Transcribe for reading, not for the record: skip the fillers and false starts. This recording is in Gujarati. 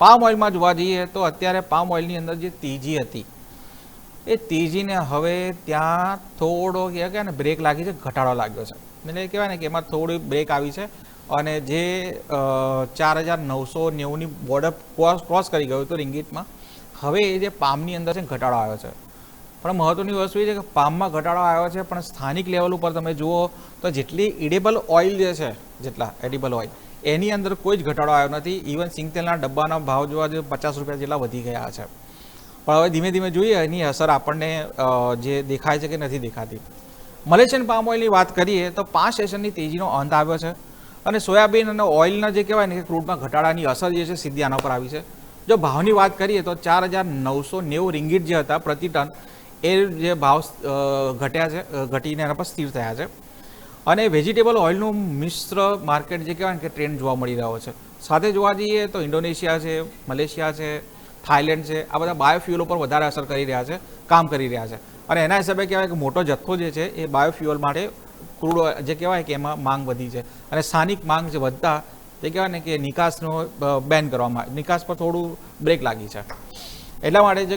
પામ ઓઇલમાં જોવા જઈએ તો અત્યારે પામ ઓઇલની અંદર જે તેજી હતી એ તેજીને હવે ત્યાં થોડો કહેવાય ને બ્રેક લાગી છે, ઘટાડો લાગ્યો છે. એટલે કહેવાય ને કે એમાં થોડી બ્રેક આવી છે અને જે 4,990ની બોર્ડર ક્રોસ કરી ગયું હતું રિંગિટમાં. હવે એ જે પામની અંદર છે ઘટાડો આવ્યો છે. પણ મહત્વની વસ્તુ એ છે કે પામમાં ઘટાડો આવ્યો છે, પણ સ્થાનિક લેવલ ઉપર તમે જુઓ તો જેટલી એડિબલ ઓઇલ જે છે, જેટલા એડિબલ ઓઇલ એની અંદર કોઈ જ ઘટાડો આવ્યો નથી. ઇવન સિંગતેલના ડબ્બાના ભાવ જોવા જોઈએ 50 રૂપિયા જેટલા વધી ગયા છે. પણ હવે ધીમે ધીમે જોઈએ એની અસર આપણને જે દેખાય છે કે નથી દેખાતી. મલેશિયન પામ ઓઇલની વાત કરીએ તો 5 સેશનની તેજીનો અંત આવ્યો છે અને સોયાબીન અને ઓઇલના જે કહેવાય ને કે ક્રૂડમાં ઘટાડાની અસર જે છે સીધી આના પર આવી છે. જો ભાવની વાત કરીએ તો 4,990 રિંગિટ જે હતા પ્રતિ ટન એ જે ભાવ ઘટ્યા છે, ઘટીને એના પર સ્થિર થયા છે. અને વેજીટેબલ ઓઇલનું મિશ્ર માર્કેટ જે કહેવાય ને કે ટ્રેન્ડ જોવા મળી રહ્યો છે. સાથે જોવા જઈએ તો ઇન્ડોનેશિયા છે, મલેશિયા છે, થાઈલેન્ડ છે, આ બધા બાયોફ્યુઅલ ઉપર વધારે અસર કરી રહ્યા છે, કામ કરી રહ્યા છે. અને એના હિસાબે કહેવાય કે મોટો જથ્થો જે છે એ બાયોફ્યુઅલ માટે ક્રૂડ જે કહેવાય કે એમાં માંગ વધી છે. અને સ્થાનિક માંગ જે વધતા તે કહેવાય ને કે નિકાસનો બેન કરવામાં, નિકાસ પર થોડું બ્રેક લાગી છે. એટલા માટે